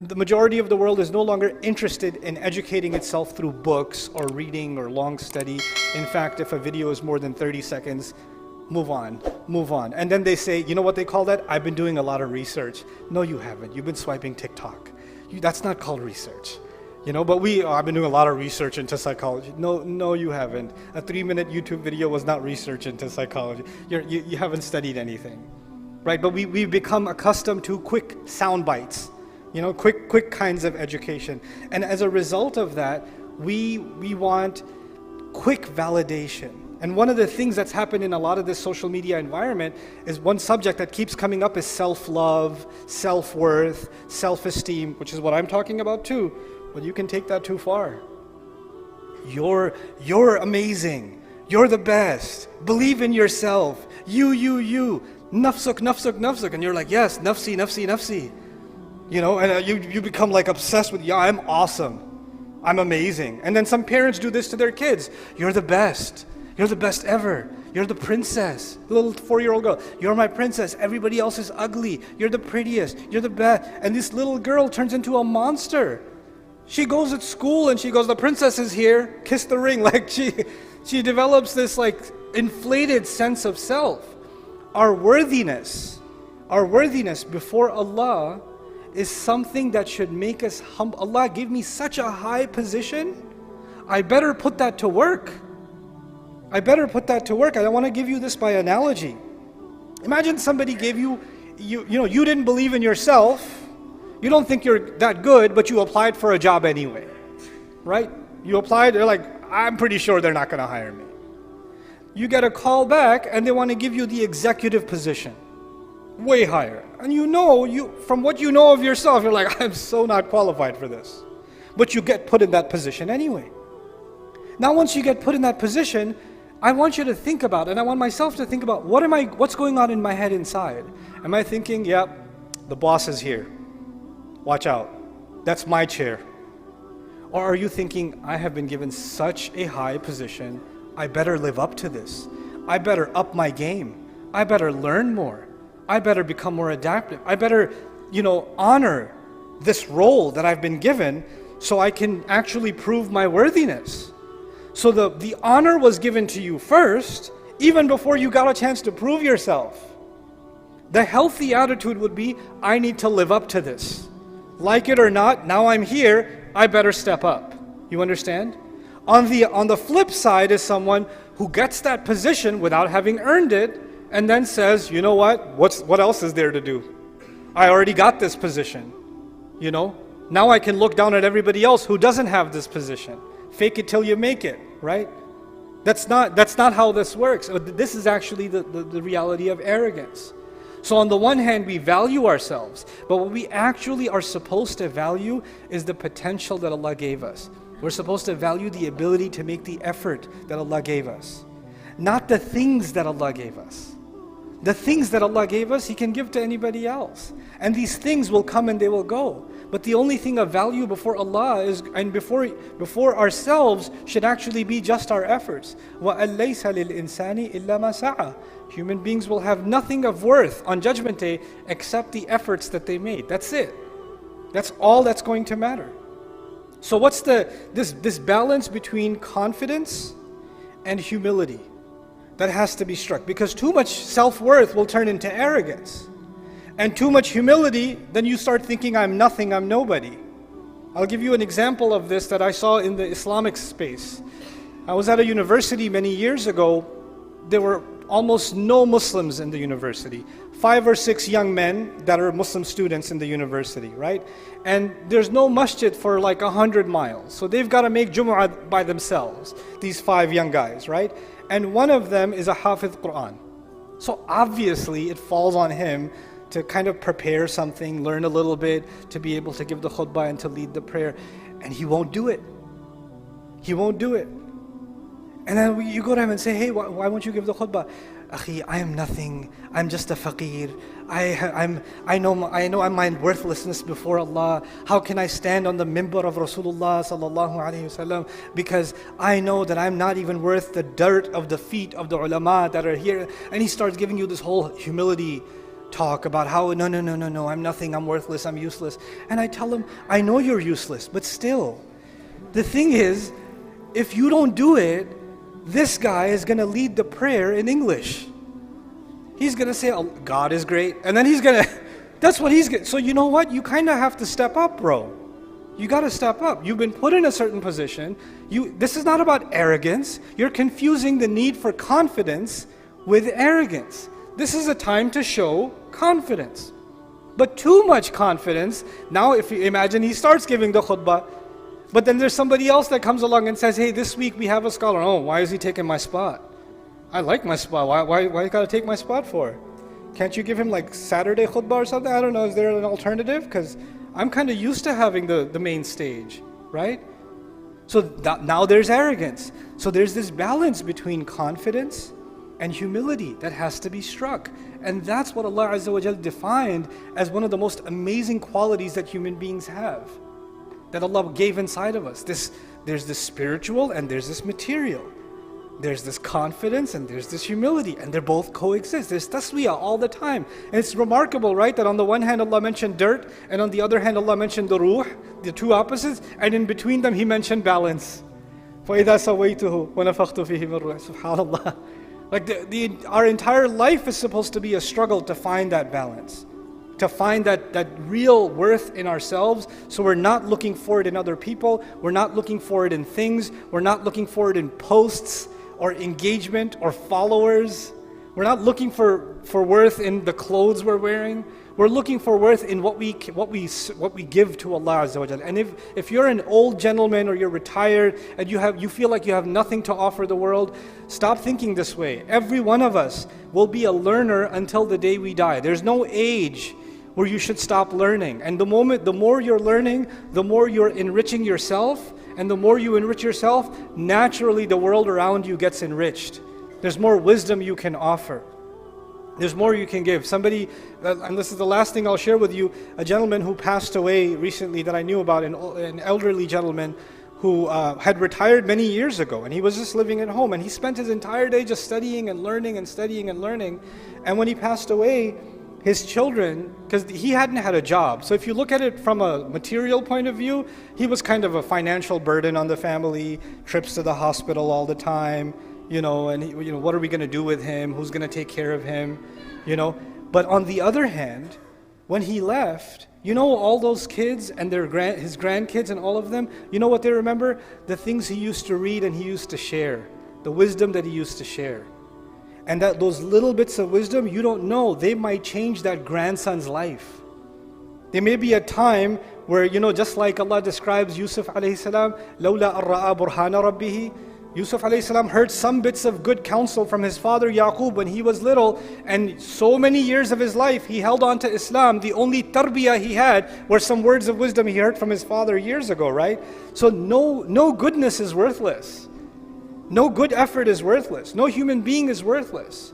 The majority of the world is no longer interested in educating itself through books or reading or long study. In fact, if a video is more than 30 seconds, move on, move on. And then they say, you know what they call that? I've been doing a lot of research. No, you haven't. You've been swiping TikTok. That's not called research. But I've been doing a lot of research into psychology. No, you haven't. A 3-minute YouTube video was not research into psychology. You haven't studied anything, right? But we've become accustomed to quick sound bites. Quick kinds of education. And as a result of that, we want quick validation. And one of the things that's happened in a lot of this social media environment is one subject that keeps coming up is self-love, self-worth, self-esteem, which is what I'm talking about too. But you can take that too far. You're amazing. You're the best. Believe in yourself. You. Nafsuk. And you're like, yes, nafsi. And you become like obsessed with, I'm awesome. I'm amazing. And then some parents do this to their kids. You're the best. You're the best ever. You're the princess. The little 4-year-old girl. You're my princess. Everybody else is ugly. You're the prettiest. You're the best. And this little girl turns into a monster. She goes at school and she goes, the princess is here. Kiss the ring. Like she develops this like inflated sense of self. Our worthiness before Allah is something that should make us humble. Allah gave me such a high position. I better put that to work. I want to give you this by analogy. Imagine somebody gave you didn't believe in yourself. You don't think you're that good, but you applied for a job anyway. Right? You applied, they're like, I'm pretty sure they're not going to hire me. You get a call back and they want to give you the executive position. Way higher. And from what you know of yourself, you're like, I'm so not qualified for this. But you get put in that position anyway. Now once you get put in that position, I want you to think about, and I want myself to think about, what's going on in my head inside? Am I thinking, the boss is here. Watch out. That's my chair. Or are you thinking, I have been given such a high position, I better live up to this. I better up my game. I better learn more. I better become more adaptive. I better, honor this role that I've been given so I can actually prove my worthiness. So the honor was given to you first, even before you got a chance to prove yourself. The healthy attitude would be, I need to live up to this. Like it or not, now I'm here, I better step up. You understand? On the flip side is someone who gets that position without having earned it, and then says, you know what else is there to do? I already got this position. Now I can look down at everybody else who doesn't have this position. Fake it till you make it, right? That's not how this works. This is actually the reality of arrogance. So on the one hand, we value ourselves, but what we actually are supposed to value is the potential that Allah gave us. We're supposed to value the ability to make the effort that Allah gave us, not the things that Allah gave us. The things that Allah gave us, He can give to anybody else. And these things will come and they will go. But the only thing of value before Allah and before ourselves should actually be just our efforts. وَأَلَّيْسَ لِلْإِنسَانِ إِلَّا مَا سَعَى. Human beings will have nothing of worth on Judgment Day except the efforts that they made. That's it. That's all that's going to matter. So what's this balance between confidence and humility that has to be struck? Because too much self-worth will turn into arrogance. And too much humility, then you start thinking, I'm nothing, I'm nobody. I'll give you an example of this that I saw in the Islamic space. I was at a university many years ago. There were almost no Muslims in the university. 5 or 6 young men that are Muslim students in the university, right? And there's no masjid for like 100 miles. So they've got to make Jumu'ah by themselves, these 5 young guys, right? And one of them is a Hafiz Quran. So obviously it falls on him to kind of prepare something, learn a little bit, to be able to give the khutbah and to lead the prayer. And he won't do it. He won't do it. And then you go to him and say, hey, why won't you give the khutbah? Akhi, I am nothing. I'm just a faqir. I know my worthlessness before Allah. How can I stand on the mimbar of Rasulullah sallallahu alaihi wasallam? Because I know that I'm not even worth the dirt of the feet of the ulama that are here. And he starts giving you this whole humility talk about how, no, I'm nothing, I'm worthless, I'm useless. And I tell him, I know you're useless, but still, the thing is, if you don't do it, this guy is going to lead the prayer in English. He's going to say, oh, God is great. And then he's going to, that's what he's going to, so you know what? You kind of have to step up, bro. You got to step up. You've been put in a certain position. This is not about arrogance. You're confusing the need for confidence with arrogance. This is a time to show confidence. But too much confidence, now if you imagine he starts giving the khutbah, but then there's somebody else that comes along and says, hey, this week we have a scholar. Oh, why is he taking my spot? I like my spot. Why you got to take my spot for? Can't you give him like Saturday khutbah or something? I don't know. Is there an alternative? Because I'm kind of used to having the main stage, right? So now there's arrogance. So there's this balance between confidence and humility that has to be struck. And that's what Allah Azza wa Jal defined as one of the most amazing qualities that human beings have, that Allah gave inside of us. There's this spiritual and there's this material. There's this confidence and there's this humility, and they both coexist. There's taswiyah all the time. And it's remarkable, right, that on the one hand Allah mentioned dirt, and on the other hand Allah mentioned the ruh, the two opposites, and in between them He mentioned balance. فَإِذَا سَوَيْتُهُ وَنَفَخْتُ فِيهِ مِنْ رُوحِي. SubhanAllah. Like our entire life is supposed to be a struggle to find that balance, to find that real worth in ourselves. So we're not looking for it in other people, we're not looking for it in things, we're not looking for it in posts or engagement or followers. We're not looking for worth in the clothes we're wearing. We're looking for worth in what we give to Allah Azza wa Jalla. And if you're an old gentleman or you're retired and you feel like you have nothing to offer the world, stop thinking this way. Every one of us will be a learner until the day we die. There's no age where you should stop learning. And the more you're learning, the more you're enriching yourself. And the more you enrich yourself, naturally the world around you gets enriched. There's more wisdom you can offer. There's more you can give. Somebody, and this is the last thing I'll share with you, a gentleman who passed away recently that I knew about, an elderly gentleman who had retired many years ago, and he was just living at home, and he spent his entire day just studying and learning and studying and learning. And when he passed away, his children, because he hadn't had a job, so if you look at it from a material point of view, he was kind of a financial burden on the family, trips to the hospital all the time, and what are we going to do with him? Who's going to take care of him? But on the other hand, when he left, all those kids and his grandkids and all of them, you know what they remember? The things he used to read and he used to share, the wisdom that he used to share. And that those little bits of wisdom, you don't know, they might change that grandson's life. There may be a time where, just like Allah describes Yusuf alayhi salam, لَوْلَا أَرَّآ بُرْهَانَ رَبِّهِ. Yusuf alayhi salam heard some bits of good counsel from his father Yaqub when he was little, and so many years of his life he held on to Islam. The only tarbiyah he had were some words of wisdom he heard from his father years ago, right? So no goodness is worthless. No good effort is worthless. No human being is worthless.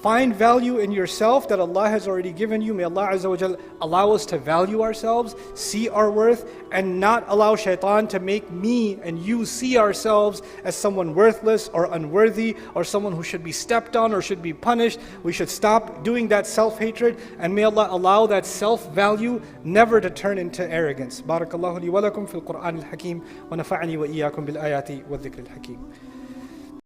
Find value in yourself that Allah has already given you. May Allah Azza wa Jal allow us to value ourselves, see our worth, and not allow shaitan to make me and you see ourselves as someone worthless or unworthy or someone who should be stepped on or should be punished. We should stop doing that self-hatred, and may Allah allow that self-value never to turn into arrogance. Barakallahu li wa lakum fil Qur'an al-Hakim wa nafa'ani wa iyyakum bil ayati wa dhikr al-Hakim.